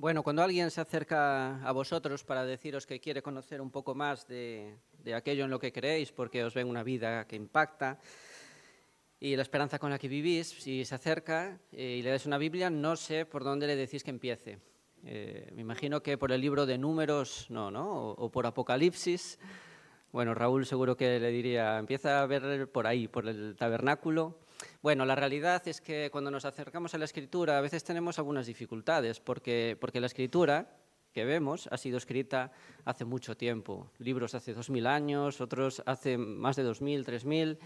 Bueno, cuando alguien se acerca a vosotros para deciros que quiere conocer un poco más de aquello en lo que creéis, porque os ven una vida que impacta y la esperanza con la que vivís, si se acerca y le dais una Biblia, no sé por dónde le decís que empiece. Me imagino que por el libro de Números, no, o por Apocalipsis. Bueno, Raúl seguro que le diría, empieza a ver por ahí, por el tabernáculo. Bueno, la realidad es que cuando nos acercamos a la Escritura a veces tenemos algunas dificultades, porque la Escritura que vemos ha sido escrita hace mucho tiempo. Libros hace 2000 años, otros hace más de 2000, 3000.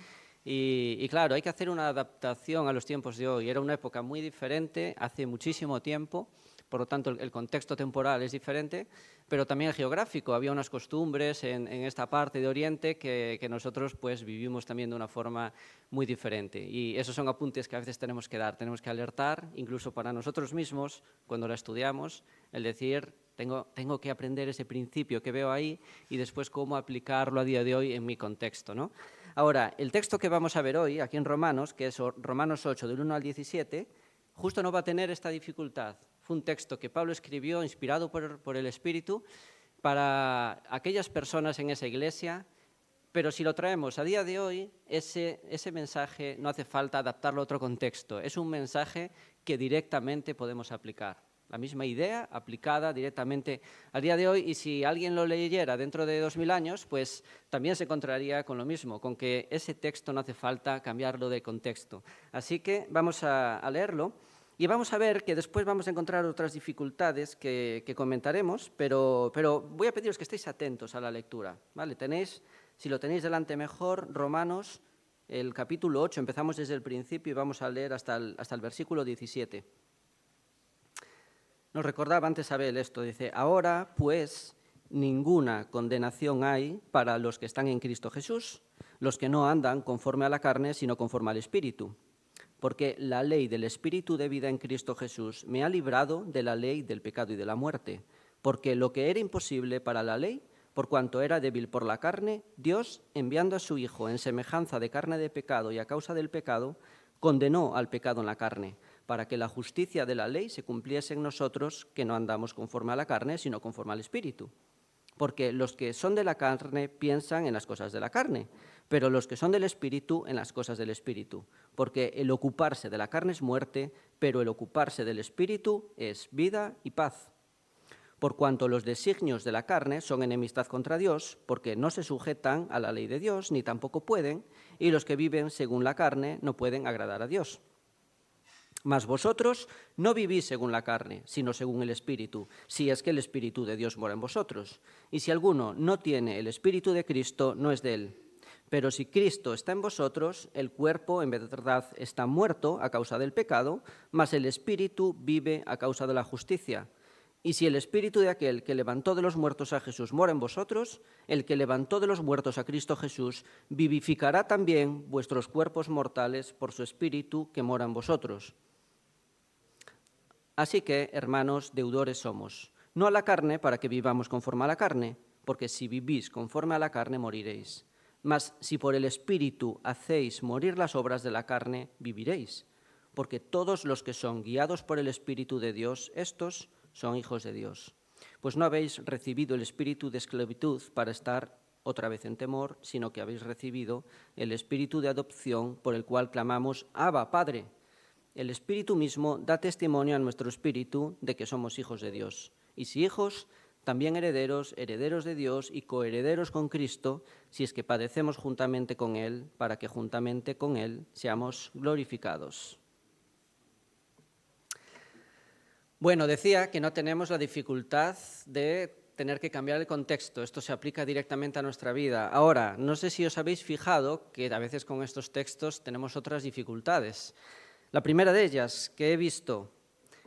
Y claro, hay que hacer una adaptación a los tiempos de hoy. Era una época muy diferente, hace muchísimo tiempo, por lo tanto el contexto temporal es diferente, pero también geográfico. Había unas costumbres en esta parte de Oriente que nosotros pues vivimos también de una forma muy diferente. Y esos son apuntes que a veces tenemos que dar, tenemos que alertar, incluso para nosotros mismos, cuando la estudiamos, el decir, tengo que aprender ese principio que veo ahí y después cómo aplicarlo a día de hoy en mi contexto, ¿no? Ahora, el texto que vamos a ver hoy, aquí en Romanos, que es Romanos 8, del 1 al 17, justo no va a tener esta dificultad. Fue un texto que Pablo escribió, inspirado por el Espíritu, para aquellas personas en esa iglesia, pero si lo traemos a día de hoy, ese mensaje no hace falta adaptarlo a otro contexto. Es un mensaje que directamente podemos aplicar. La misma idea aplicada directamente al día de hoy, y si alguien lo leyera dentro de 2000 años, pues también se encontraría con lo mismo, con que ese texto no hace falta cambiarlo de contexto. Así que vamos a leerlo y vamos a ver que después vamos a encontrar otras dificultades que comentaremos, pero voy a pediros que estéis atentos a la lectura, ¿vale? Si lo tenéis delante mejor, Romanos, el capítulo 8, empezamos desde el principio y vamos a leer hasta el versículo 17. Nos recordaba antes Abel esto, dice, ahora pues ninguna condenación hay para los que están en Cristo Jesús, los que no andan conforme a la carne, sino conforme al Espíritu. Porque la ley del Espíritu de vida en Cristo Jesús me ha librado de la ley del pecado y de la muerte, porque lo que era imposible para la ley, por cuanto era débil por la carne, Dios, enviando a su Hijo en semejanza de carne de pecado y a causa del pecado, condenó al pecado en la carne, para que la justicia de la ley se cumpliese en nosotros, que no andamos conforme a la carne, sino conforme al Espíritu. Porque los que son de la carne piensan en las cosas de la carne, pero los que son del Espíritu en las cosas del Espíritu. Porque el ocuparse de la carne es muerte, pero el ocuparse del Espíritu es vida y paz. Por cuanto los designios de la carne son enemistad contra Dios, porque no se sujetan a la ley de Dios, ni tampoco pueden, y los que viven según la carne no pueden agradar a Dios. Mas vosotros no vivís según la carne, sino según el Espíritu, si es que el Espíritu de Dios mora en vosotros. Y si alguno no tiene el Espíritu de Cristo, no es de él. Pero si Cristo está en vosotros, el cuerpo en verdad está muerto a causa del pecado, mas el Espíritu vive a causa de la justicia. Y si el Espíritu de aquel que levantó de los muertos a Jesús mora en vosotros, el que levantó de los muertos a Cristo Jesús vivificará también vuestros cuerpos mortales por su Espíritu que mora en vosotros. Así que, hermanos, deudores somos, no a la carne para que vivamos conforme a la carne, porque si vivís conforme a la carne moriréis. Mas si por el Espíritu hacéis morir las obras de la carne, viviréis. Porque todos los que son guiados por el Espíritu de Dios, estos son hijos de Dios. Pues no habéis recibido el espíritu de esclavitud para estar otra vez en temor, sino que habéis recibido el espíritu de adopción por el cual clamamos, Abba, Padre. El Espíritu mismo da testimonio a nuestro espíritu de que somos hijos de Dios. Y si hijos, también herederos, herederos de Dios y coherederos con Cristo, si es que padecemos juntamente con Él, para que juntamente con Él seamos glorificados. Bueno, decía que no tenemos la dificultad de tener que cambiar el contexto. Esto se aplica directamente a nuestra vida. Ahora, no sé si os habéis fijado que a veces con estos textos tenemos otras dificultades. La primera de ellas que he visto,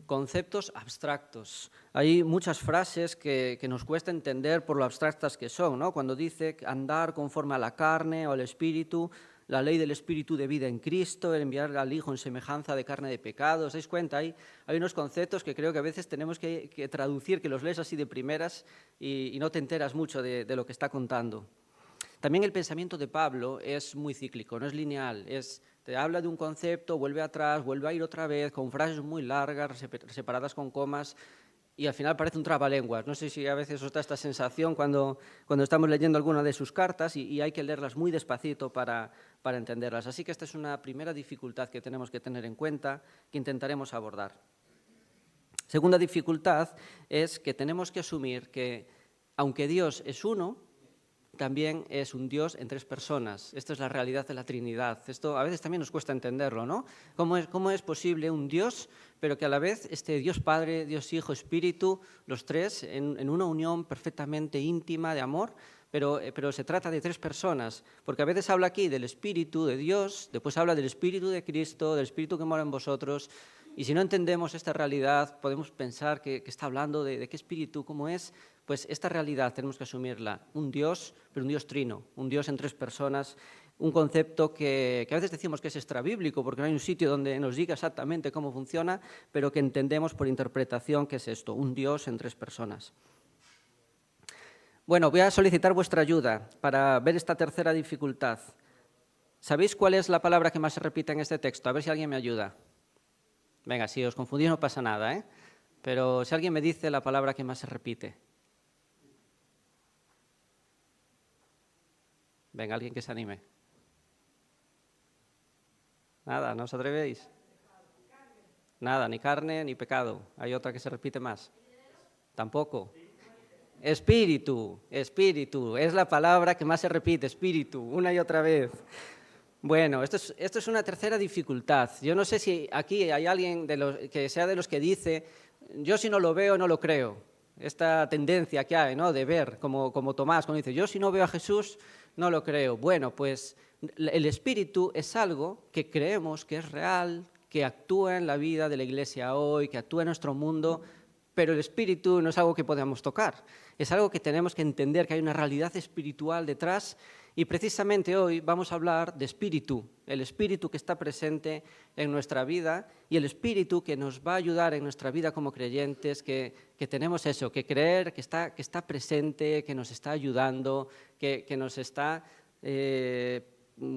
conceptos abstractos. Hay muchas frases que nos cuesta entender por lo abstractas que son, ¿no? Cuando dice andar conforme a la carne o al espíritu, la ley del espíritu de vida en Cristo, el enviar al Hijo en semejanza de carne de pecado. ¿Os dais cuenta? Hay unos conceptos que creo que a veces tenemos que traducir, que los lees así de primeras y no te enteras mucho de lo que está contando. También el pensamiento de Pablo es muy cíclico, no es lineal, te habla de un concepto, vuelve atrás, vuelve a ir otra vez, con frases muy largas, separadas con comas. y al final parece un trabalenguas. No sé si a veces os da esta sensación cuando estamos leyendo alguna de sus cartas y hay que leerlas muy despacito para entenderlas. Así que esta es una primera dificultad que tenemos que tener en cuenta, que intentaremos abordar. Segunda dificultad es que tenemos que asumir que, aunque Dios es uno, también es un Dios en tres personas. Esto es la realidad de la Trinidad. Esto a veces también nos cuesta entenderlo, ¿no? ¿Cómo es posible un Dios, pero que a la vez esté Dios Padre, Dios Hijo, Espíritu, los tres en una unión perfectamente íntima de amor, pero se trata de tres personas? Porque a veces habla aquí del Espíritu de Dios, después habla del Espíritu de Cristo, del Espíritu que mora en vosotros, y si no entendemos esta realidad, podemos pensar que está hablando de qué espíritu, cómo es. Pues esta realidad tenemos que asumirla. Un Dios, pero un Dios trino, un Dios en tres personas, un concepto que a veces decimos que es extrabíblico, porque no hay un sitio donde nos diga exactamente cómo funciona, pero que entendemos por interpretación que es esto, un Dios en tres personas. Bueno, voy a solicitar vuestra ayuda para ver esta tercera dificultad. ¿Sabéis cuál es la palabra que más se repite en este texto? A ver si alguien me ayuda. Venga, si os confundís no pasa nada, ¿eh? Pero si alguien me dice la palabra que más se repite. Venga, alguien que se anime. Nada, ¿no os atrevéis? Nada, ni carne ni pecado. Hay otra que se repite más. Tampoco. Espíritu, espíritu. Es la palabra que más se repite, espíritu, una y otra vez. Bueno, esto es una tercera dificultad. Yo no sé si aquí hay alguien que sea de los que dice, yo si no lo veo, no lo creo. Esta tendencia que hay, ¿no?, de ver, como Tomás, cuando dice, yo si no veo a Jesús, no lo creo. Bueno, pues el Espíritu es algo que creemos que es real, que actúa en la vida de la Iglesia hoy, que actúa en nuestro mundo, pero el Espíritu no es algo que podamos tocar. Es algo que tenemos que entender, que hay una realidad espiritual detrás. Y precisamente hoy vamos a hablar de espíritu, el espíritu que está presente en nuestra vida y el espíritu que nos va a ayudar en nuestra vida como creyentes, que tenemos eso, que creer, que está presente, que nos está ayudando, que nos está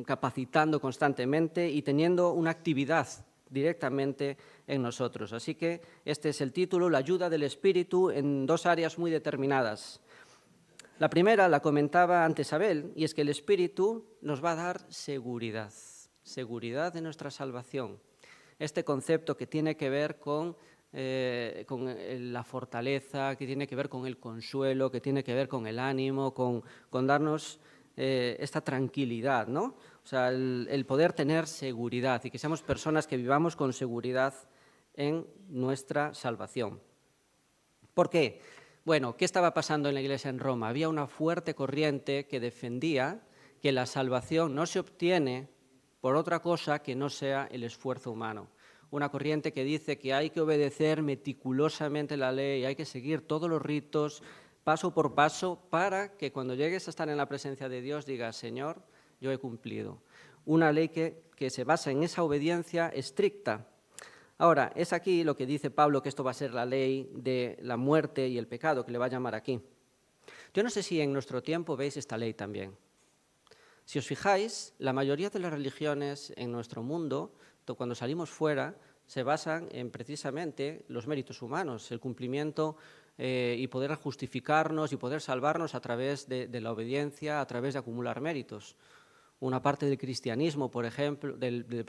capacitando constantemente y teniendo una actividad directamente en nosotros. Así que este es el título, la ayuda del espíritu en dos áreas muy determinadas. La primera la comentaba antes Abel, y es que el Espíritu nos va a dar seguridad de nuestra salvación. Este concepto que tiene que ver con la fortaleza, que tiene que ver con el consuelo, que tiene que ver con el ánimo, con darnos esta tranquilidad, ¿no? O sea, el poder tener seguridad y que seamos personas que vivamos con seguridad en nuestra salvación. ¿Por qué? Bueno, ¿qué estaba pasando en la Iglesia en Roma? Había una fuerte corriente que defendía que la salvación no se obtiene por otra cosa que no sea el esfuerzo humano. Una corriente que dice que hay que obedecer meticulosamente la ley, hay que seguir todos los ritos paso por paso para que cuando llegues a estar en la presencia de Dios digas, Señor, yo he cumplido. Una ley que se basa en esa obediencia estricta. Ahora, es aquí lo que dice Pablo, que esto va a ser la ley de la muerte y el pecado, que le va a llamar aquí. Yo no sé si en nuestro tiempo veis esta ley también. Si os fijáis, la mayoría de las religiones en nuestro mundo, cuando salimos fuera, se basan en precisamente los méritos humanos, el cumplimiento y poder justificarnos y poder salvarnos a través de la obediencia, a través de acumular méritos. Una parte del cristianismo, por ejemplo, del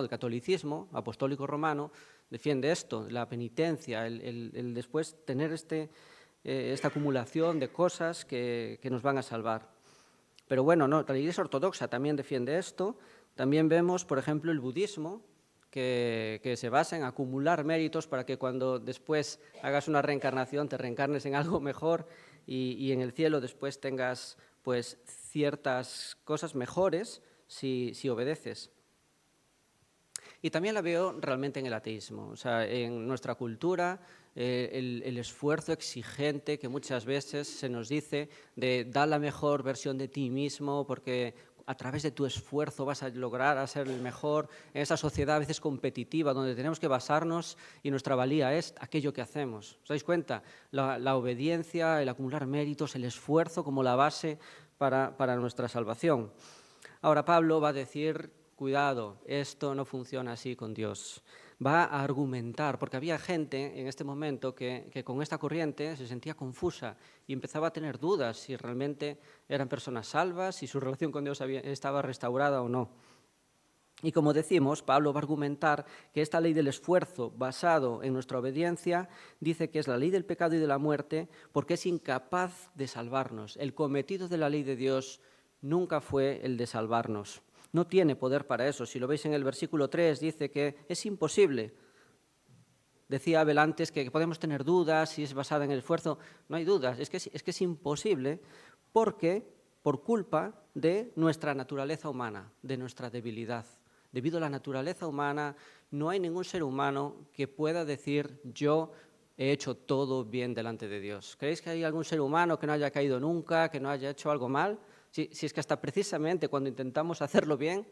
catolicismo apostólico romano, defiende esto, la penitencia, el después tener esta acumulación de cosas que nos van a salvar. Pero bueno, no, la Iglesia ortodoxa también defiende esto. También vemos, por ejemplo, el budismo, que se basa en acumular méritos para que cuando después hagas una reencarnación te reencarnes en algo mejor y en el cielo después tengas pues ciertas cosas mejores si obedeces. Y también la veo realmente en el ateísmo, o sea, en nuestra cultura, el esfuerzo exigente que muchas veces se nos dice de dar la mejor versión de ti mismo porque a través de tu esfuerzo vas a lograr a ser el mejor, en esa sociedad a veces competitiva donde tenemos que basarnos y nuestra valía es aquello que hacemos. ¿Os dais cuenta? La obediencia, el acumular méritos, el esfuerzo como la base para nuestra salvación. Ahora Pablo va a decir, cuidado, esto no funciona así con Dios. va a argumentar, porque había gente en este momento que con esta corriente se sentía confusa y empezaba a tener dudas si realmente eran personas salvas, si su relación con Dios estaba restaurada o no. Y como decimos, Pablo va a argumentar que esta ley del esfuerzo basado en nuestra obediencia dice que es la ley del pecado y de la muerte porque es incapaz de salvarnos. El cometido de la ley de Dios nunca fue el de salvarnos. No tiene poder para eso. Si lo veis en el versículo 3, dice que es imposible. Decía Abel antes que podemos tener dudas si es basada en el esfuerzo. No hay dudas, es que es imposible porque por culpa de nuestra naturaleza humana, de nuestra debilidad. Debido a la naturaleza humana, no hay ningún ser humano que pueda decir yo he hecho todo bien delante de Dios. ¿Creéis que hay algún ser humano que no haya caído nunca, que no haya hecho algo mal? Si es que hasta precisamente cuando intentamos hacerlo bien,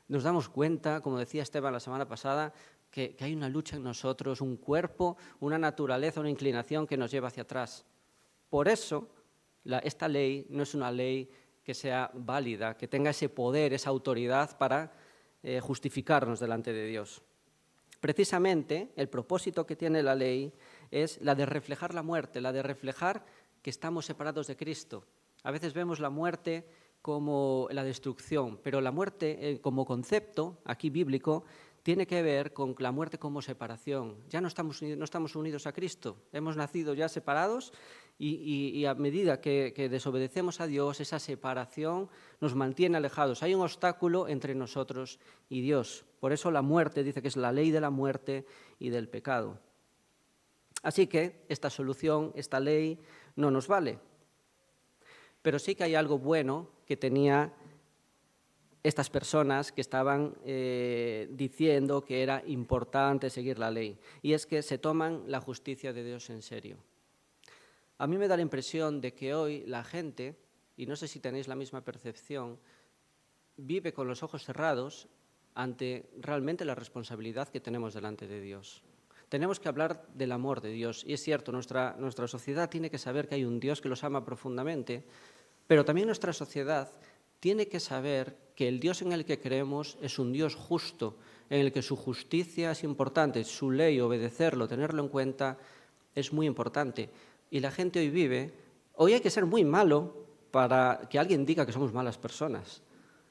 nos damos cuenta, como decía Esteban la semana pasada, que hay una lucha en nosotros, un cuerpo, una naturaleza, una inclinación que nos lleva hacia atrás. Por eso, esta ley no es una ley que sea válida, que tenga ese poder, esa autoridad para justificarnos delante de Dios. Precisamente, el propósito que tiene la ley es la de reflejar la muerte, la de reflejar que estamos separados de Cristo. A veces vemos la muerte como la destrucción, pero la muerte como concepto, aquí bíblico, tiene que ver con la muerte como separación. Ya no estamos unidos a Cristo, hemos nacido ya separados y a medida que desobedecemos a Dios, esa separación nos mantiene alejados. Hay un obstáculo entre nosotros y Dios. Por eso la muerte dice que es la ley de la muerte y del pecado. Así que esta solución, esta ley, no nos vale. Pero sí que hay algo bueno que tenía estas personas que estaban diciendo que era importante seguir la ley, y es que se toman la justicia de Dios en serio. A mí me da la impresión de que hoy la gente, y no sé si tenéis la misma percepción, vive con los ojos cerrados ante realmente la responsabilidad que tenemos delante de Dios. Tenemos que hablar del amor de Dios, y es cierto, nuestra sociedad tiene que saber que hay un Dios que los ama profundamente, pero también nuestra sociedad tiene que saber que el Dios en el que creemos es un Dios justo, en el que su justicia es importante, su ley, obedecerlo, tenerlo en cuenta, es muy importante. Y la gente hoy hay que ser muy malo para que alguien diga que somos malas personas.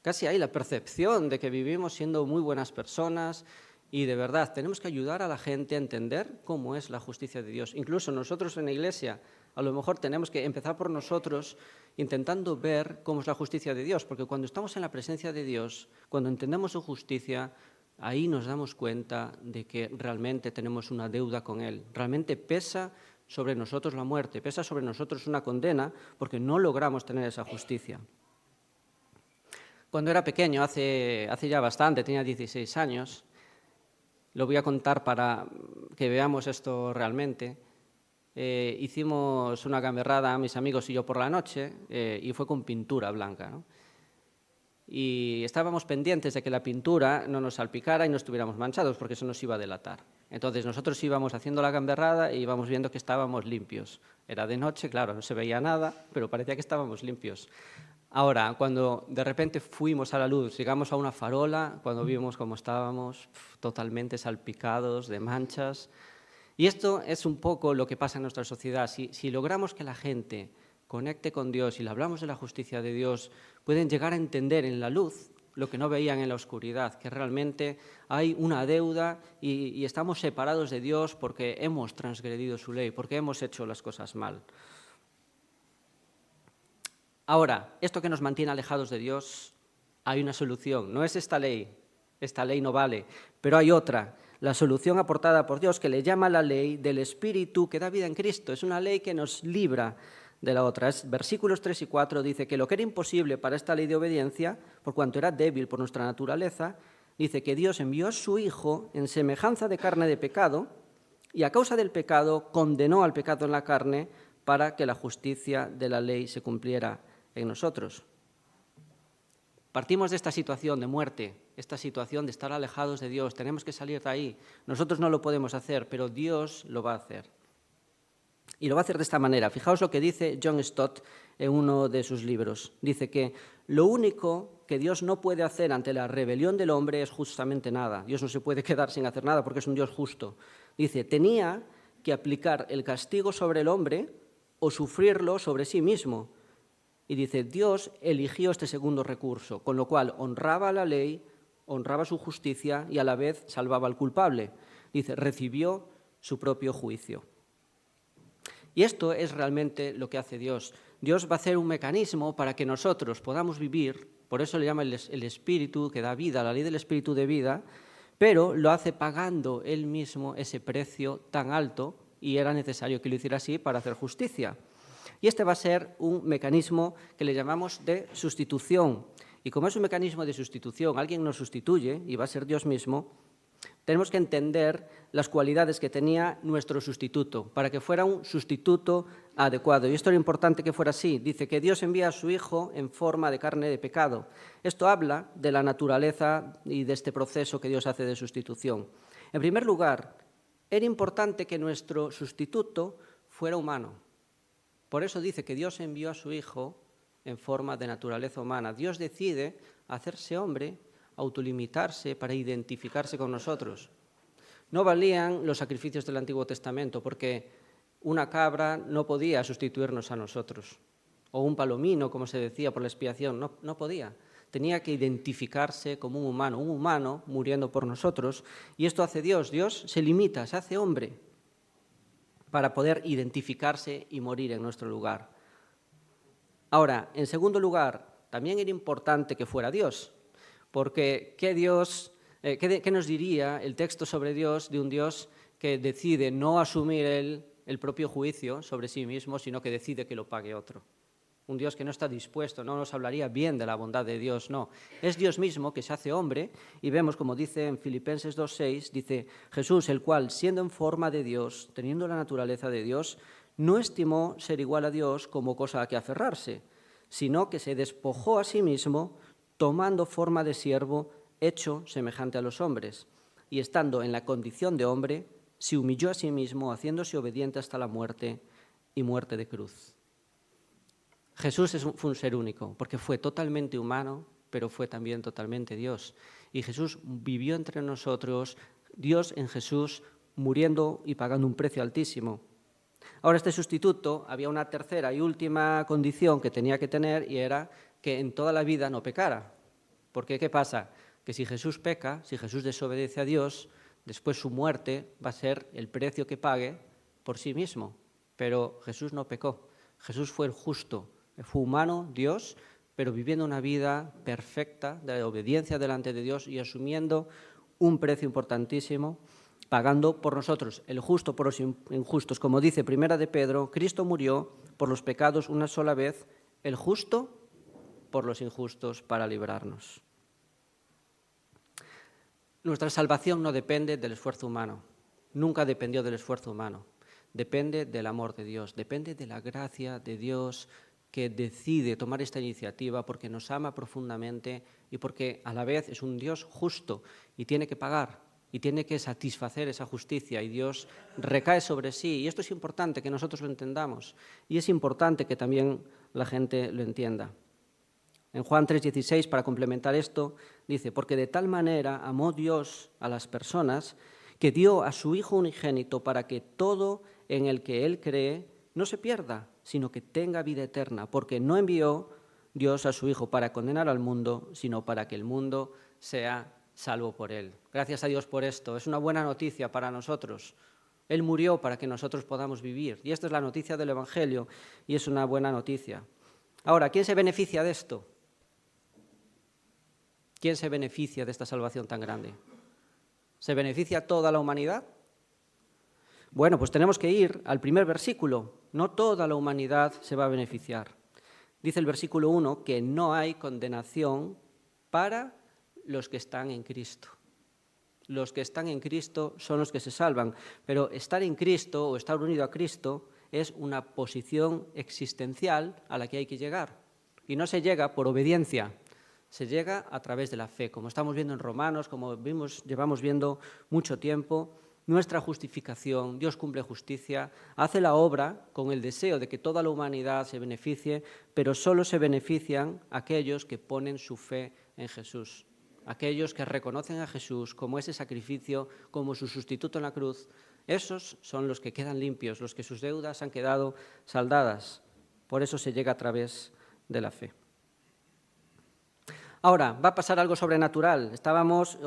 Casi hay la percepción de que vivimos siendo muy buenas personas y de verdad tenemos que ayudar a la gente a entender cómo es la justicia de Dios. Incluso nosotros en la Iglesia a lo mejor tenemos que empezar por nosotros intentando ver cómo es la justicia de Dios, porque cuando estamos en la presencia de Dios, cuando entendemos su justicia, ahí nos damos cuenta de que realmente tenemos una deuda con Él. Realmente pesa sobre nosotros la muerte, pesa sobre nosotros una condena, porque no logramos tener esa justicia. Cuando era pequeño, hace ya bastante, tenía 16 años, lo voy a contar para que veamos esto realmente. Hicimos una gamberrada, mis amigos y yo, por la noche, y fue con pintura blanca, ¿no? Y estábamos pendientes de que la pintura no nos salpicara y no estuviéramos manchados, porque eso nos iba a delatar. Entonces nosotros íbamos haciendo la gamberrada y íbamos viendo que estábamos limpios. Era de noche, claro, no se veía nada, pero parecía que estábamos limpios. Ahora, cuando de repente fuimos a la luz, llegamos a una farola, cuando vimos cómo estábamos totalmente salpicados de manchas. Y esto es un poco lo que pasa en nuestra sociedad. Si logramos que la gente conecte con Dios y le hablamos de la justicia de Dios, pueden llegar a entender en la luz lo que no veían en la oscuridad, que realmente hay una deuda y estamos separados de Dios porque hemos transgredido su ley, porque hemos hecho las cosas mal. Ahora, esto que nos mantiene alejados de Dios, hay una solución. No es esta ley no vale, pero hay otra. La solución aportada por Dios, que le llama la ley del Espíritu que da vida en Cristo. Es una ley que nos libra de la otra. Versículos 3 y 4 dice que lo que era imposible para esta ley de obediencia, por cuanto era débil por nuestra naturaleza, dice que Dios envió a su Hijo en semejanza de carne de pecado y a causa del pecado condenó al pecado en la carne para que la justicia de la ley se cumpliera en nosotros. Partimos de esta situación de muerte, esta situación de estar alejados de Dios. Tenemos que salir de ahí. Nosotros no lo podemos hacer, pero Dios lo va a hacer. Y lo va a hacer de esta manera. Fijaos lo que dice John Stott en uno de sus libros. Dice que lo único que Dios no puede hacer ante la rebelión del hombre es justamente nada. Dios no se puede quedar sin hacer nada porque es un Dios justo. Dice, tenía que aplicar el castigo sobre el hombre o sufrirlo sobre sí mismo. Y dice, Dios eligió este segundo recurso, con lo cual honraba la ley, honraba su justicia y a la vez salvaba al culpable. Dice, recibió su propio juicio. Y esto es realmente lo que hace Dios. Dios va a hacer un mecanismo para que nosotros podamos vivir, por eso le llama el espíritu que da vida, la ley del espíritu de vida, pero lo hace pagando él mismo ese precio tan alto y era necesario que lo hiciera así para hacer justicia. Y este va a ser un mecanismo que le llamamos de sustitución. Y como es un mecanismo de sustitución, alguien nos sustituye y va a ser Dios mismo, tenemos que entender las cualidades que tenía nuestro sustituto, para que fuera un sustituto adecuado. Y esto era importante que fuera así. Dice que Dios envía a su Hijo en forma de carne de pecado. Esto habla de la naturaleza y de este proceso que Dios hace de sustitución. En primer lugar, era importante que nuestro sustituto fuera humano. Por eso dice que Dios envió a su Hijo en forma de naturaleza humana. Dios decide hacerse hombre, autolimitarse para identificarse con nosotros. No valían los sacrificios del Antiguo Testamento porque una cabra no podía sustituirnos a nosotros, o un palomino, como se decía, por la expiación, no podía. Tenía que identificarse como un humano muriendo por nosotros, y esto hace Dios. Dios se limita, se hace hombre para poder identificarse y morir en nuestro lugar. Ahora, en segundo lugar, también era importante que fuera Dios, porque ¿qué nos diría el texto sobre Dios de un Dios que decide no asumir el propio juicio sobre sí mismo, sino que decide que lo pague otro? Un Dios que no está dispuesto, no nos hablaría bien de la bondad de Dios, no. Es Dios mismo que se hace hombre y vemos, como dice en Filipenses 2:6, dice, Jesús, el cual, siendo en forma de Dios, teniendo la naturaleza de Dios, no estimó ser igual a Dios como cosa a que aferrarse, sino que se despojó a sí mismo, tomando forma de siervo, hecho semejante a los hombres, y estando en la condición de hombre, se humilló a sí mismo, haciéndose obediente hasta la muerte y muerte de cruz. Jesús fue un ser único, porque fue totalmente humano, pero fue también totalmente Dios. Y Jesús vivió entre nosotros, Dios en Jesús, muriendo y pagando un precio altísimo. Ahora, este sustituto, había una tercera y última condición que tenía que tener, y era que en toda la vida no pecara. Porque, ¿qué pasa? Que si Jesús peca, si Jesús desobedece a Dios, después su muerte va a ser el precio que pague por sí mismo. Pero Jesús no pecó. Jesús fue el justo. Fue humano, Dios, pero viviendo una vida perfecta de obediencia delante de Dios y asumiendo un precio importantísimo, pagando por nosotros, el justo por los injustos. Como dice Primera de Pedro, Cristo murió por los pecados una sola vez, el justo por los injustos para librarnos. Nuestra salvación no depende del esfuerzo humano, nunca dependió del esfuerzo humano, depende del amor de Dios, depende de la gracia de Dios, que decide tomar esta iniciativa porque nos ama profundamente y porque a la vez es un Dios justo y tiene que pagar y tiene que satisfacer esa justicia y Dios recae sobre sí. Y esto es importante que nosotros lo entendamos y es importante que también la gente lo entienda. En Juan 3:16, para complementar esto, dice, porque de tal manera amó Dios a las personas que dio a su Hijo unigénito para que todo en el que Él cree no se pierda, sino que tenga vida eterna, porque no envió Dios a su Hijo para condenar al mundo, sino para que el mundo sea salvo por Él. Gracias a Dios por esto. Es una buena noticia para nosotros. Él murió para que nosotros podamos vivir. Y esta es la noticia del Evangelio, y es una buena noticia. Ahora, ¿quién se beneficia de esto? ¿Quién se beneficia de esta salvación tan grande? ¿Se beneficia toda la humanidad? Bueno, pues tenemos que ir al primer versículo. No toda la humanidad se va a beneficiar. Dice el versículo 1 que no hay condenación para los que están en Cristo. Los que están en Cristo son los que se salvan, pero estar en Cristo o estar unido a Cristo es una posición existencial a la que hay que llegar. Y no se llega por obediencia, se llega a través de la fe, como estamos viendo en Romanos, como llevamos viendo mucho tiempo. nuestra justificación, Dios cumple justicia, hace la obra con el deseo de que toda la humanidad se beneficie, pero solo se benefician aquellos que ponen su fe en Jesús, aquellos que reconocen a Jesús como ese sacrificio, como su sustituto en la cruz. Esos son los que quedan limpios, los que sus deudas han quedado saldadas. Por eso se llega a través de la fe. Ahora, va a pasar algo sobrenatural.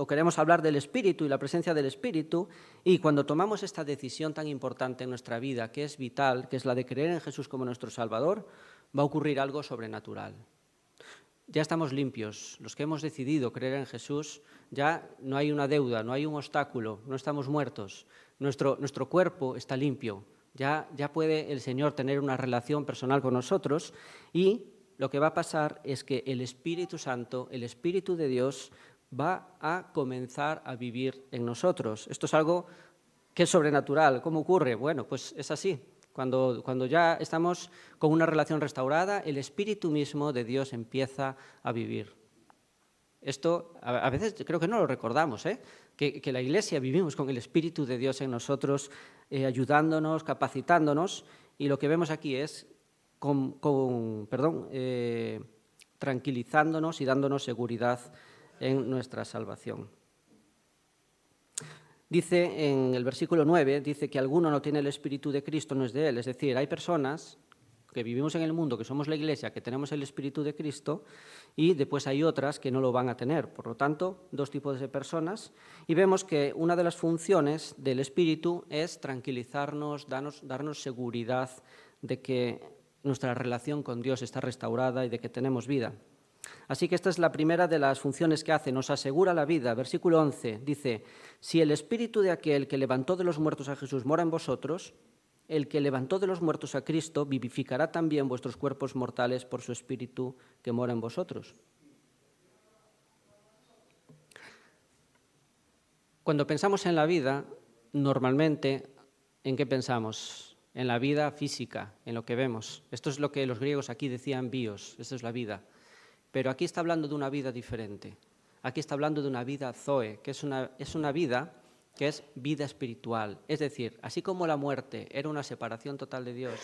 Queremos hablar del Espíritu y la presencia del Espíritu, y cuando tomamos esta decisión tan importante en nuestra vida, que es vital, que es la de creer en Jesús como nuestro Salvador, va a ocurrir algo sobrenatural. Ya estamos limpios. Los que hemos decidido creer en Jesús, ya no hay una deuda, no hay un obstáculo, no estamos muertos. Nuestro cuerpo está limpio. Ya puede el Señor tener una relación personal con nosotros, y lo que va a pasar es que el Espíritu Santo, el Espíritu de Dios, va a comenzar a vivir en nosotros. Esto es algo que es sobrenatural. ¿Cómo ocurre? Bueno, pues es así. Cuando ya estamos con una relación restaurada, el Espíritu mismo de Dios empieza a vivir. Esto a veces creo que no lo recordamos, que la Iglesia vivimos con el Espíritu de Dios en nosotros, ayudándonos, capacitándonos, y lo que vemos aquí es tranquilizándonos y dándonos seguridad en nuestra salvación. Dice en el versículo 9, dice que alguno no tiene el Espíritu de Cristo, no es de él. Es decir, hay personas que vivimos en el mundo, que somos la Iglesia, que tenemos el Espíritu de Cristo, y después hay otras que no lo van a tener. Por lo tanto, dos tipos de personas. Y vemos que una de las funciones del Espíritu es tranquilizarnos, darnos seguridad de que nuestra relación con Dios está restaurada y de que tenemos vida. Así que esta es la primera de las funciones que hace, nos asegura la vida. Versículo 11 dice: si el Espíritu de aquel que levantó de los muertos a Jesús mora en vosotros, el que levantó de los muertos a Cristo vivificará también vuestros cuerpos mortales por su Espíritu que mora en vosotros. Cuando pensamos en la vida, normalmente, ¿en qué pensamos? En la vida física, en lo que vemos. Esto es lo que los griegos aquí decían bios, esto es la vida. Pero aquí está hablando de una vida diferente. Aquí está hablando de una vida zoe, que es una vida que es vida espiritual. Es decir, así como la muerte era una separación total de Dios,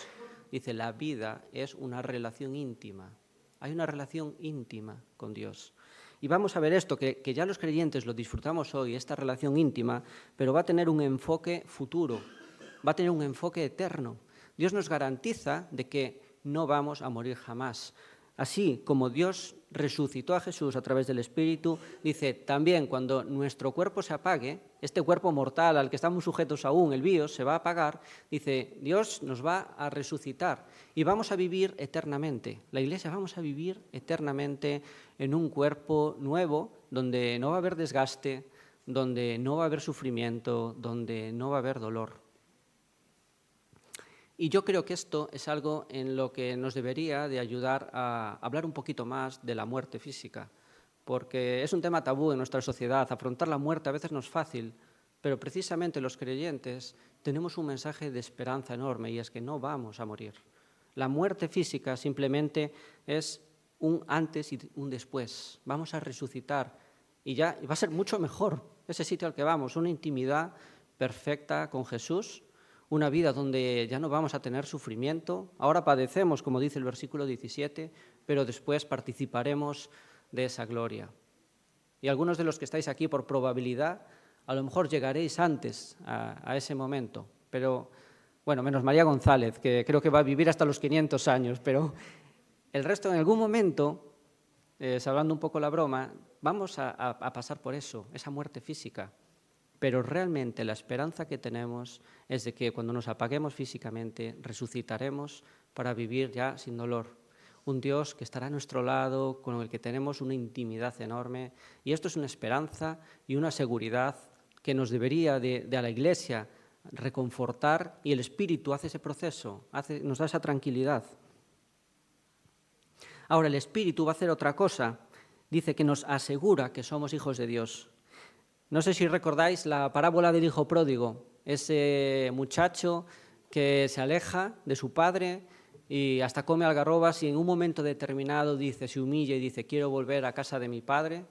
dice, la vida es una relación íntima. Hay una relación íntima con Dios. Y vamos a ver esto, que ya los creyentes lo disfrutamos hoy, esta relación íntima, pero va a tener un enfoque futuro, va a tener un enfoque eterno. Dios nos garantiza de que no vamos a morir jamás. Así como Dios resucitó a Jesús a través del Espíritu, dice, también cuando nuestro cuerpo se apague, este cuerpo mortal al que estamos sujetos aún, el bios, se va a apagar, dice, Dios nos va a resucitar y vamos a vivir eternamente. La Iglesia vamos a vivir eternamente en un cuerpo nuevo, donde no va a haber desgaste, donde no va a haber sufrimiento, donde no va a haber dolor. Y yo creo que esto es algo en lo que nos debería de ayudar a hablar un poquito más de la muerte física, porque es un tema tabú en nuestra sociedad. Afrontar la muerte a veces no es fácil, pero precisamente los creyentes tenemos un mensaje de esperanza enorme, y es que no vamos a morir. La muerte física simplemente es un antes y un después. Vamos a resucitar y ya va a ser mucho mejor ese sitio al que vamos, una intimidad perfecta con Jesús, una vida donde ya no vamos a tener sufrimiento. Ahora padecemos, como dice el versículo 17, pero después participaremos de esa gloria. Y algunos de los que estáis aquí por probabilidad, a lo mejor llegaréis antes a ese momento. Pero, bueno, menos María González, que creo que va a vivir hasta los 500 años, pero el resto en algún momento, hablando un poco la broma, vamos a pasar por eso, esa muerte física. Pero realmente la esperanza que tenemos es de que cuando nos apaguemos físicamente, resucitaremos para vivir ya sin dolor. Un Dios que estará a nuestro lado, con el que tenemos una intimidad enorme. Y esto es una esperanza y una seguridad que nos debería de a la Iglesia reconfortar, y el Espíritu hace ese proceso, nos da esa tranquilidad. Ahora, el Espíritu va a hacer otra cosa. Dice que nos asegura que somos hijos de Dios. No sé si recordáis la parábola del hijo pródigo, ese muchacho que se aleja de su padre y hasta come algarrobas, y en un momento determinado se humilla y dice, quiero volver a casa de mi padre.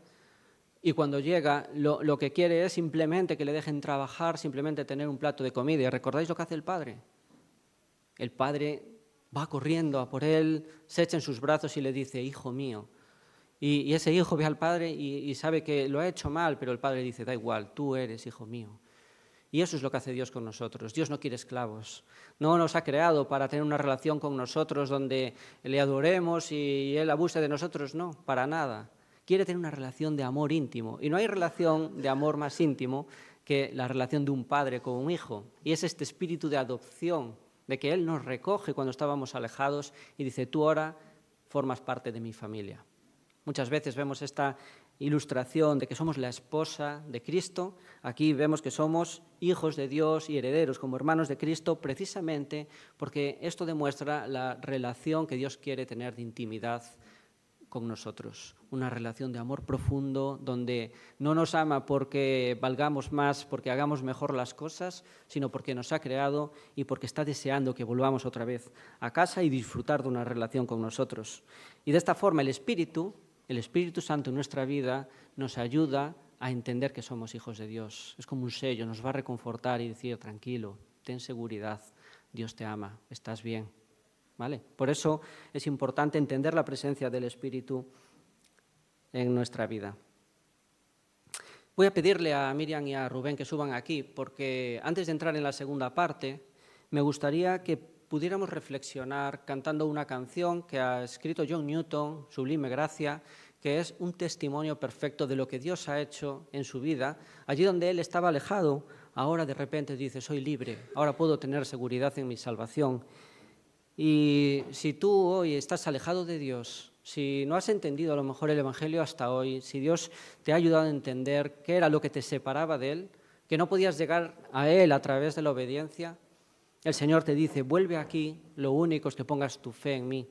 Y cuando llega, lo que quiere es simplemente que le dejen trabajar, simplemente tener un plato de comida. ¿Y recordáis lo que hace el padre? El padre va corriendo a por él, se echa en sus brazos y le dice, hijo mío. Y ese hijo ve al padre y sabe que lo ha hecho mal, pero el padre dice, da igual, tú eres hijo mío. Y eso es lo que hace Dios con nosotros. Dios no quiere esclavos. No nos ha creado para tener una relación con nosotros donde le adoremos y Él abuse de nosotros. No, para nada. Quiere tener una relación de amor íntimo. Y no hay relación de amor más íntimo que la relación de un padre con un hijo. Y es este espíritu de adopción, de que Él nos recoge cuando estábamos alejados y dice, tú ahora formas parte de mi familia. Muchas veces vemos esta ilustración de que somos la esposa de Cristo. Aquí vemos que somos hijos de Dios y herederos como hermanos de Cristo, precisamente porque esto demuestra la relación que Dios quiere tener de intimidad con nosotros. Una relación de amor profundo donde no nos ama porque valgamos más, porque hagamos mejor las cosas, sino porque nos ha creado y porque está deseando que volvamos otra vez a casa y disfrutar de una relación con nosotros. Y de esta forma el Espíritu Santo en nuestra vida nos ayuda a entender que somos hijos de Dios. Es como un sello, nos va a reconfortar y decir, tranquilo, ten seguridad, Dios te ama, estás bien. ¿Vale? Por eso es importante entender la presencia del Espíritu en nuestra vida. Voy a pedirle a Miriam y a Rubén que suban aquí, porque antes de entrar en la segunda parte, me gustaría que pudiéramos reflexionar cantando una canción que ha escrito John Newton, Sublime Gracia, que es un testimonio perfecto de lo que Dios ha hecho en su vida. Allí donde él estaba alejado, ahora de repente dice, soy libre, ahora puedo tener seguridad en mi salvación. Y si tú hoy estás alejado de Dios, si no has entendido a lo mejor el Evangelio hasta hoy, si Dios te ha ayudado a entender qué era lo que te separaba de Él, que no podías llegar a Él a través de la obediencia, el Señor te dice, vuelve aquí, lo único es que pongas tu fe en mí.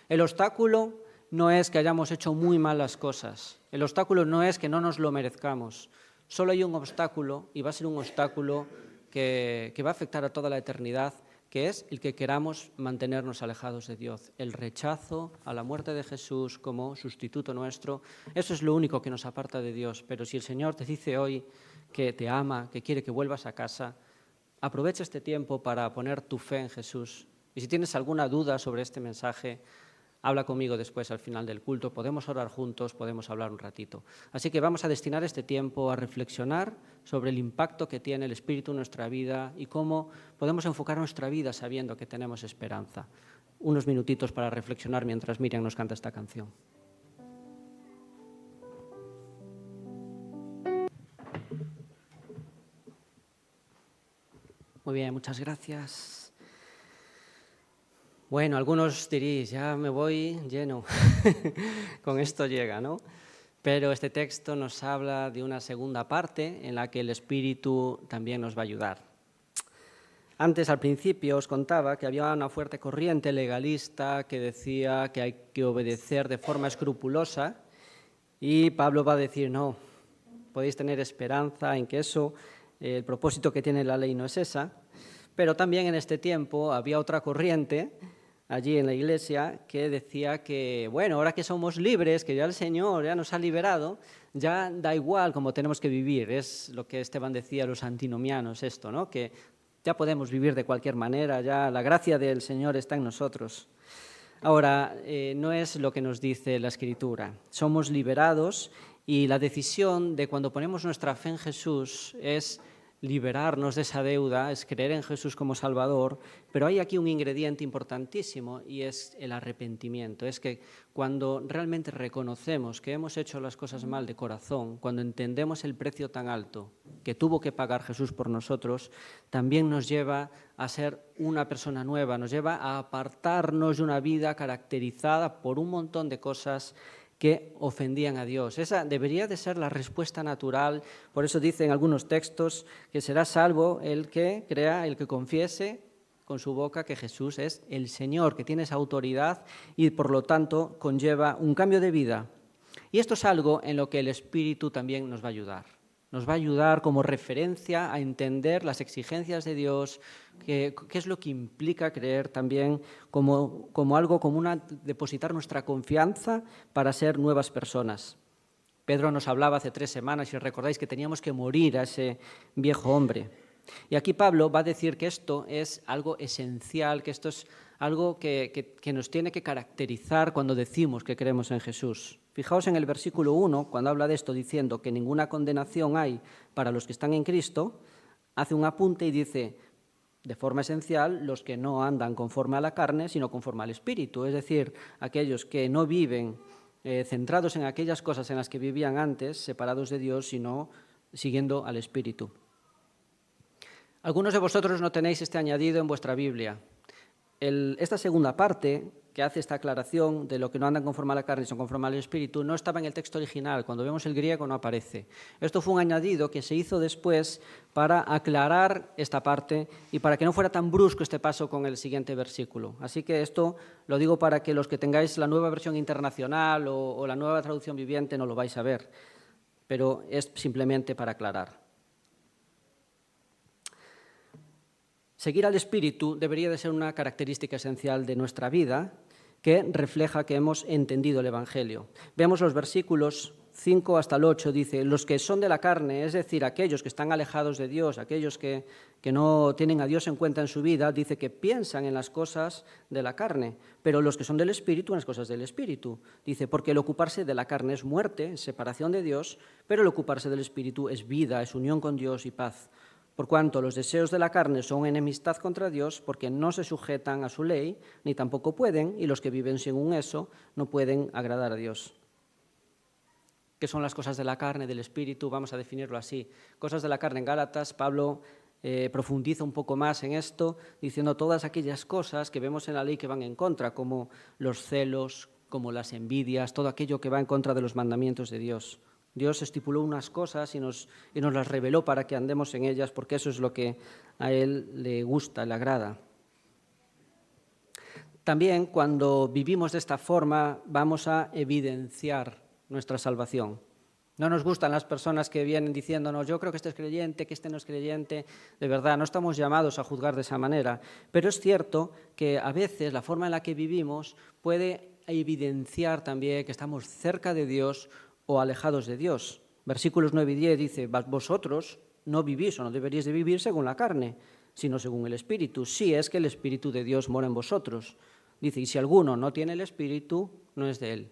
El obstáculo no es que hayamos hecho muy malas cosas, el obstáculo no es que no nos lo merezcamos, solo hay un obstáculo y va a ser un obstáculo que va a afectar a toda la eternidad, que es el que queramos mantenernos alejados de Dios, el rechazo a la muerte de Jesús como sustituto nuestro. Eso es lo único que nos aparta de Dios, pero si el Señor te dice hoy que te ama, que quiere que vuelvas a casa, aprovecha este tiempo para poner tu fe en Jesús. Y si tienes alguna duda sobre este mensaje, habla conmigo después al final del culto, podemos orar juntos, podemos hablar un ratito. Así que vamos a destinar este tiempo a reflexionar sobre el impacto que tiene el Espíritu en nuestra vida y cómo podemos enfocar nuestra vida sabiendo que tenemos esperanza. Unos minutitos para reflexionar mientras Miriam nos canta esta canción. Muy bien, muchas gracias. Bueno, algunos diréis, ya me voy lleno, con esto llega, ¿no? Pero este texto nos habla de una segunda parte en la que el Espíritu también nos va a ayudar. Antes, al principio, os contaba que había una fuerte corriente legalista que decía que hay que obedecer de forma escrupulosa y Pablo va a decir, no, podéis tener esperanza en que eso, el propósito que tiene la ley no es esa, pero también en este tiempo había otra corriente allí en la iglesia que decía que, bueno, ahora que somos libres, que ya el Señor ya nos ha liberado, ya da igual cómo tenemos que vivir. Es lo que Esteban decía a los antinomianos, esto, ¿no? Que ya podemos vivir de cualquier manera, ya la gracia del Señor está en nosotros. Ahora, no es lo que nos dice la Escritura. Somos liberados y la decisión de cuando ponemos nuestra fe en Jesús es liberarnos de esa deuda, es creer en Jesús como Salvador, pero hay aquí un ingrediente importantísimo y es el arrepentimiento. Es que cuando realmente reconocemos que hemos hecho las cosas mal de corazón, cuando entendemos el precio tan alto que tuvo que pagar Jesús por nosotros, también nos lleva a ser una persona nueva, nos lleva a apartarnos de una vida caracterizada por un montón de cosas que ofendían a Dios. Esa debería de ser la respuesta natural. Por eso dicen algunos textos que será salvo el que crea, el que confiese con su boca que Jesús es el Señor, que tiene esa autoridad y por lo tanto conlleva un cambio de vida. Y esto es algo en lo que el Espíritu también nos va a ayudar. Nos va a ayudar como referencia a entender las exigencias de Dios, qué es lo que implica creer también como algo, como depositar nuestra confianza para ser nuevas personas. Pedro nos hablaba hace 3 semanas, si recordáis, que teníamos que morir a ese viejo hombre. Y aquí Pablo va a decir que esto es algo esencial, que esto es algo que nos tiene que caracterizar cuando decimos que creemos en Jesús. Fijaos en el versículo 1, cuando habla de esto, diciendo que ninguna condenación hay para los que están en Cristo, hace un apunte y dice, de forma esencial, los que no andan conforme a la carne, sino conforme al Espíritu, es decir, aquellos que no viven centrados en aquellas cosas en las que vivían antes, separados de Dios, sino siguiendo al Espíritu. Algunos de vosotros no tenéis este añadido en vuestra Biblia. Esta segunda parte, que hace esta aclaración de lo que no andan conforme a la carne, sino conforme al Espíritu, no estaba en el texto original. Cuando vemos el griego no aparece. Esto fue un añadido que se hizo después para aclarar esta parte y para que no fuera tan brusco este paso con el siguiente versículo. Así que esto lo digo para que los que tengáis la nueva versión internacional o la nueva traducción viviente no lo vais a ver, pero es simplemente para aclarar. Seguir al Espíritu debería de ser una característica esencial de nuestra vida que refleja que hemos entendido el Evangelio. Veamos los versículos 5 hasta el 8, dice, los que son de la carne, es decir, aquellos que están alejados de Dios, aquellos que no tienen a Dios en cuenta en su vida, dice que piensan en las cosas de la carne, pero los que son del Espíritu en las cosas del Espíritu. Dice, porque el ocuparse de la carne es muerte, separación de Dios, pero el ocuparse del Espíritu es vida, es unión con Dios y paz. Por cuanto los deseos de la carne son enemistad contra Dios, porque no se sujetan a su ley, ni tampoco pueden, y los que viven según eso no pueden agradar a Dios. ¿Qué son las cosas de la carne, del espíritu? Vamos a definirlo así. Cosas de la carne en Gálatas, Pablo profundiza un poco más en esto, diciendo todas aquellas cosas que vemos en la ley que van en contra, como los celos, como las envidias, todo aquello que va en contra de los mandamientos de Dios. Dios estipuló unas cosas y nos las reveló para que andemos en ellas, porque eso es lo que a Él le gusta, le agrada. También cuando vivimos de esta forma vamos a evidenciar nuestra salvación. No nos gustan las personas que vienen diciéndonos yo creo que este es creyente, que este no es creyente. De verdad, no estamos llamados a juzgar de esa manera. Pero es cierto que a veces la forma en la que vivimos puede evidenciar también que estamos cerca de Dios o alejados de Dios. Versículos 9 y 10 dice, vosotros no vivís o no deberíais de vivir según la carne, sino según el Espíritu. Si es que el Espíritu de Dios mora en vosotros. Dice, y si alguno no tiene el Espíritu, no es de él.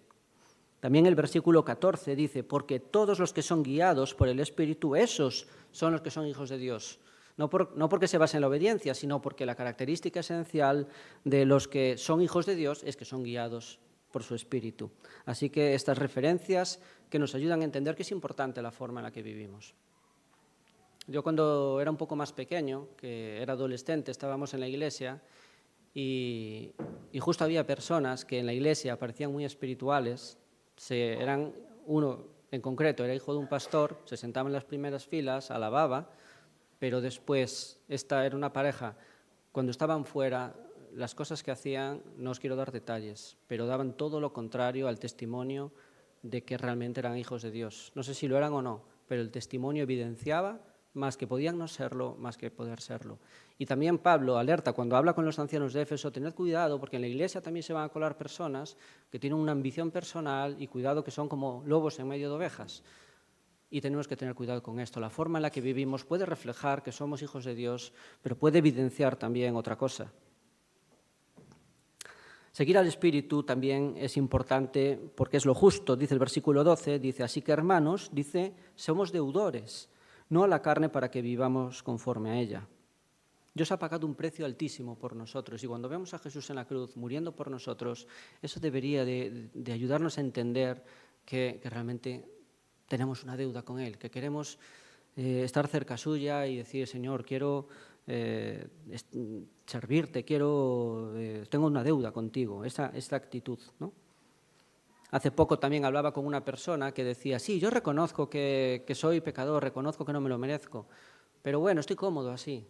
También el versículo 14 dice, porque todos los que son guiados por el Espíritu, esos son los que son hijos de Dios. No porque se basa en la obediencia, sino porque la característica esencial de los que son hijos de Dios es que son guiados por su Espíritu. Así que estas referencias que nos ayudan a entender que es importante la forma en la que vivimos. Yo cuando era un poco más pequeño, que era adolescente, estábamos en la iglesia y justo había personas que en la iglesia parecían muy espirituales. Uno en concreto era hijo de un pastor, se sentaba en las primeras filas, alababa, pero después esta era una pareja, cuando estaban fuera, las cosas que hacían, no os quiero dar detalles, pero daban todo lo contrario al testimonio de que realmente eran hijos de Dios. No sé si lo eran o no, pero el testimonio evidenciaba más que podían no serlo, más que poder serlo. Y también Pablo alerta cuando habla con los ancianos de Éfeso, tened cuidado porque en la iglesia también se van a colar personas que tienen una ambición personal y cuidado que son como lobos en medio de ovejas. Y tenemos que tener cuidado con esto. La forma en la que vivimos puede reflejar que somos hijos de Dios, pero puede evidenciar también otra cosa. Seguir al Espíritu también es importante porque es lo justo, dice el versículo 12, dice, así que hermanos, dice, somos deudores, no a la carne para que vivamos conforme a ella. Dios ha pagado un precio altísimo por nosotros y cuando vemos a Jesús en la cruz muriendo por nosotros, eso debería de ayudarnos a entender que realmente tenemos una deuda con Él, que queremos estar cerca suya y decir, Señor, quiero servirte, tengo una deuda contigo, esta actitud, ¿no? Hace poco también hablaba con una persona que decía, sí, yo reconozco que soy pecador, reconozco que no me lo merezco, pero bueno, estoy cómodo así.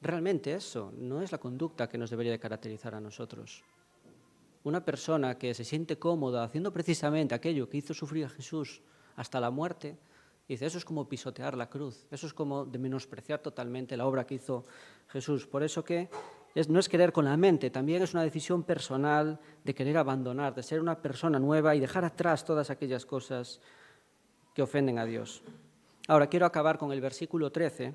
Realmente eso no es la conducta que nos debería de caracterizar a nosotros. Una persona que se siente cómoda haciendo precisamente aquello que hizo sufrir a Jesús hasta la muerte, dice, eso es como pisotear la cruz, eso es como de menospreciar totalmente la obra que hizo Jesús. Por eso que no es querer con la mente, también es una decisión personal de querer abandonar, de ser una persona nueva y dejar atrás todas aquellas cosas que ofenden a Dios. Ahora, quiero acabar con el versículo 13,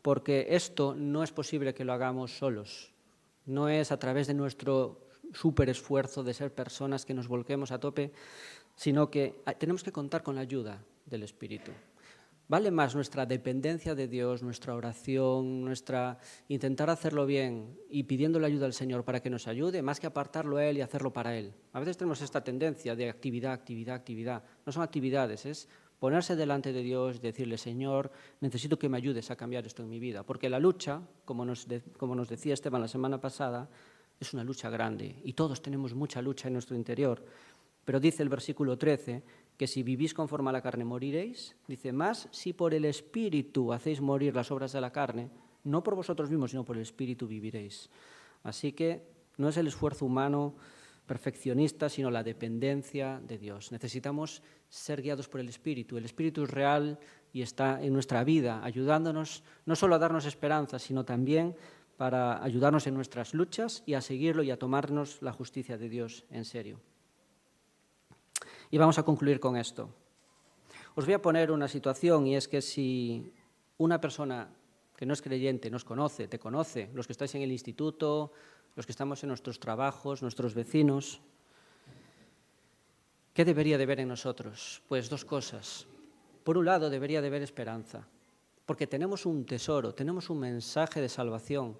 porque esto no es posible que lo hagamos solos. No es a través de nuestro súper esfuerzo de ser personas que nos volquemos a tope, sino que tenemos que contar con la ayuda del Espíritu. Vale más nuestra dependencia de Dios, nuestra oración, nuestra intentar hacerlo bien y pidiendo la ayuda al Señor para que nos ayude, más que apartarlo a Él y hacerlo para Él. A veces tenemos esta tendencia de actividad, actividad, actividad. No son actividades, es ponerse delante de Dios y decirle, Señor, necesito que me ayudes a cambiar esto en mi vida. Porque la lucha, como nos decía Esteban la semana pasada, es una lucha grande y todos tenemos mucha lucha en nuestro interior. Pero dice el versículo 13 que si vivís conforme a la carne moriréis. Dice, más si por el Espíritu hacéis morir las obras de la carne, no por vosotros mismos, sino por el Espíritu viviréis. Así que no es el esfuerzo humano perfeccionista, sino la dependencia de Dios. Necesitamos ser guiados por el Espíritu. El Espíritu es real y está en nuestra vida, ayudándonos no solo a darnos esperanza, sino también para ayudarnos en nuestras luchas y a seguirlo y a tomarnos la justicia de Dios en serio. Y vamos a concluir con esto. Os voy a poner una situación y es que si una persona que no es creyente nos conoce, te conoce, los que estáis en el instituto, los que estamos en nuestros trabajos, nuestros vecinos, ¿qué debería de ver en nosotros? Pues dos cosas. Por un lado, debería de haber esperanza, porque tenemos un tesoro, tenemos un mensaje de salvación.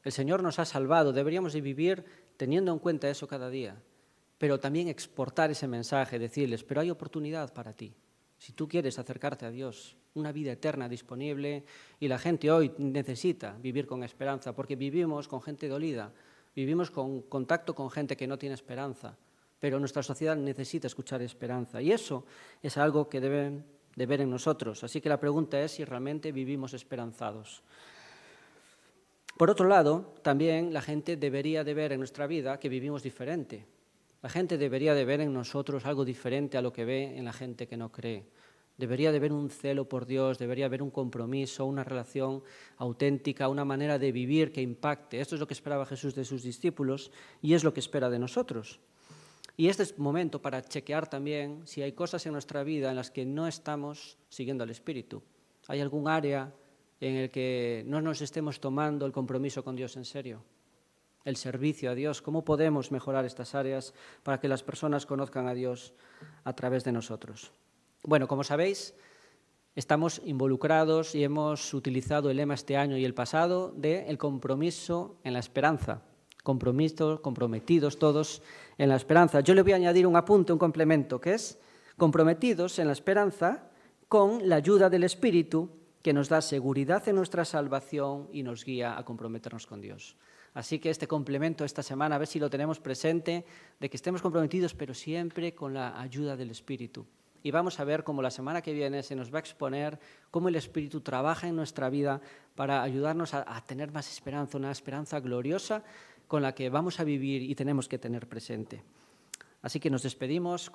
El Señor nos ha salvado, deberíamos de vivir teniendo en cuenta eso cada día. Pero también exportar ese mensaje, decirles, pero hay oportunidad para ti. Si tú quieres acercarte a Dios, una vida eterna disponible, y la gente hoy necesita vivir con esperanza, porque vivimos con gente dolida, vivimos con contacto con gente que no tiene esperanza, pero nuestra sociedad necesita escuchar esperanza, y eso es algo que deben de ver en nosotros. Así que la pregunta es si realmente vivimos esperanzados. Por otro lado, también la gente debería de ver en nuestra vida que vivimos diferente. La gente debería de ver en nosotros algo diferente a lo que ve en la gente que no cree. Debería de haber un celo por Dios, debería haber un compromiso, una relación auténtica, una manera de vivir que impacte. Esto es lo que esperaba Jesús de sus discípulos y es lo que espera de nosotros. Y este es momento para chequear también si hay cosas en nuestra vida en las que no estamos siguiendo al Espíritu. ¿Hay algún área en el que no nos estemos tomando el compromiso con Dios en serio? El servicio a Dios, ¿cómo podemos mejorar estas áreas para que las personas conozcan a Dios a través de nosotros? Bueno, como sabéis, estamos involucrados y hemos utilizado el lema este año y el pasado de el compromiso en la esperanza. Comprometidos todos en la esperanza. Yo le voy a añadir un apunte, un complemento, que es comprometidos en la esperanza con la ayuda del Espíritu que nos da seguridad en nuestra salvación y nos guía a comprometernos con Dios. Así que este complemento esta semana, a ver si lo tenemos presente, de que estemos comprometidos, pero siempre con la ayuda del Espíritu. Y vamos a ver cómo la semana que viene se nos va a exponer cómo el Espíritu trabaja en nuestra vida para ayudarnos a tener más esperanza, una esperanza gloriosa con la que vamos a vivir y tenemos que tener presente. Así que nos despedimos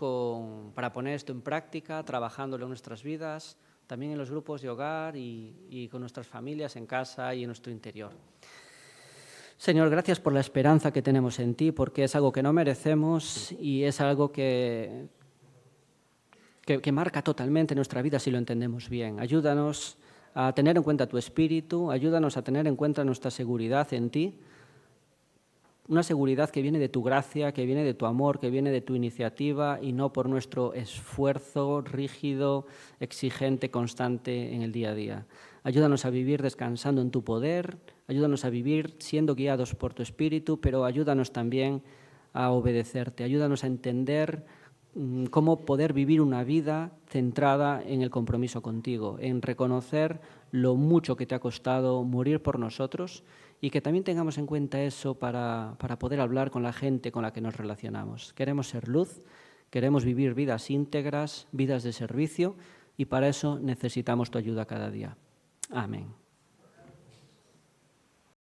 para poner esto en práctica, trabajándolo en nuestras vidas, también en los grupos de hogar y con nuestras familias en casa y en nuestro interior. Señor, gracias por la esperanza que tenemos en ti, porque es algo que no merecemos y es algo que marca totalmente nuestra vida si lo entendemos bien. Ayúdanos a tener en cuenta tu Espíritu, ayúdanos a tener en cuenta nuestra seguridad en ti, una seguridad que viene de tu gracia, que viene de tu amor, que viene de tu iniciativa y no por nuestro esfuerzo rígido, exigente, constante en el día a día. Ayúdanos a vivir descansando en tu poder, ayúdanos a vivir siendo guiados por tu Espíritu, pero ayúdanos también a obedecerte, ayúdanos a entender cómo poder vivir una vida centrada en el compromiso contigo, en reconocer lo mucho que te ha costado morir por nosotros y que también tengamos en cuenta eso para poder hablar con la gente con la que nos relacionamos. Queremos ser luz, queremos vivir vidas íntegras, vidas de servicio y para eso necesitamos tu ayuda cada día. Amén.